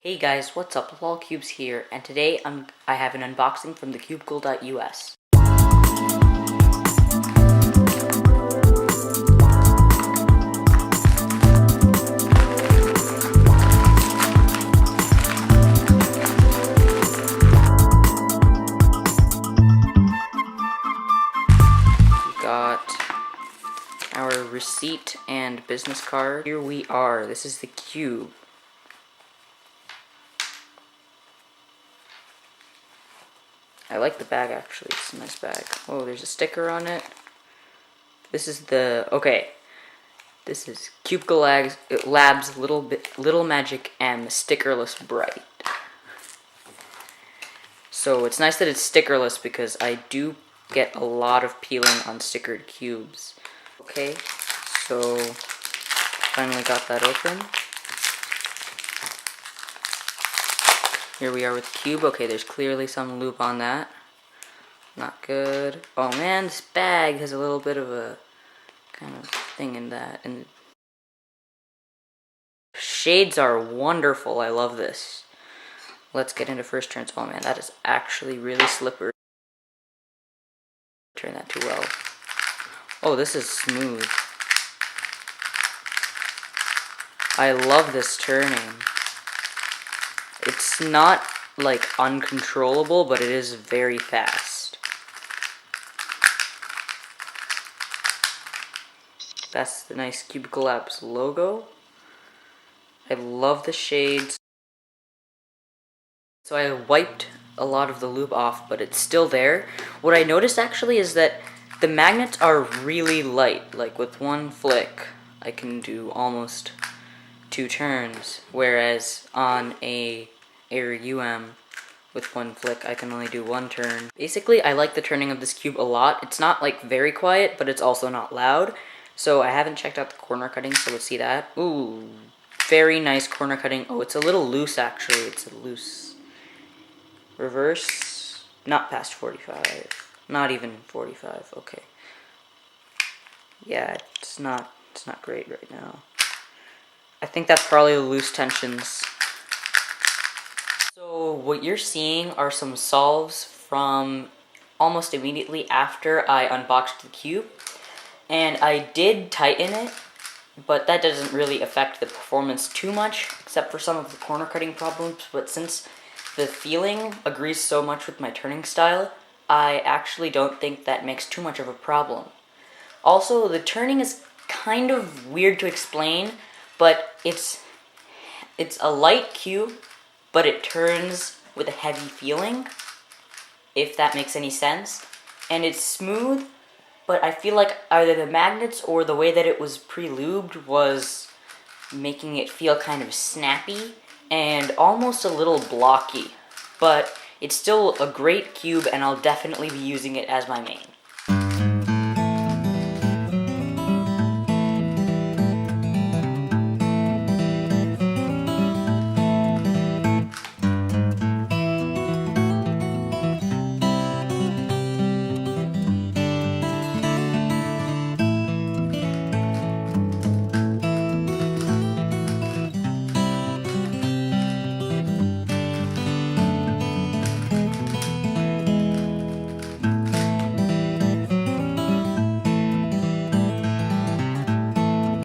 Hey guys, what's up? LolCubes here, and today I have an unboxing from the Cubicle.us. We got our receipt and business card. Here we are. This is the cube. I like the bag actually, it's a nice bag. Oh, there's a sticker on it. This is Cubicle Labs Little Magic M Stickerless Bright. So it's nice that it's stickerless because I do get a lot of peeling on stickered cubes. Okay, so finally got that open. Here we are with the cube. Okay, there's clearly some lube on that. Not good. Oh man, this bag has a little bit of a kind of thing in that. And shades are wonderful. I love this. Let's get into first turns. Oh man, that is actually really slippery. Turn that too well. Oh, this is smooth. I love this turning. It's not like uncontrollable, but it is very fast. That's the nice Cubicle Labs logo. I love the shades. So I wiped a lot of the lube off, but it's still there. What I noticed actually is that the magnets are really light. Like with one flick, I can do almost 2 turns, whereas on a Air with one flick I can only do 1 turn. Basically, I like the turning of this cube a lot. It's not like very quiet, but it's also not loud. So I haven't checked out the corner cutting, so let's see that. Ooh, very nice corner cutting. Oh, it's a little loose actually. It's a loose reverse, not past 45, not even 45. Okay. Yeah, it's not great right now. I think that's probably the loose tensions. So what you're seeing are some solves from almost immediately after I unboxed the cube. And I did tighten it, but that doesn't really affect the performance too much, except for some of the corner cutting problems. But since the feeling agrees so much with my turning style, I actually don't think that makes too much of a problem. Also, the turning is kind of weird to explain, but it's a light cube, but it turns with a heavy feeling, if that makes any sense. And it's smooth, but I feel like either the magnets or the way that it was pre-lubed was making it feel kind of snappy and almost a little blocky. But it's still a great cube, and I'll definitely be using it as my main.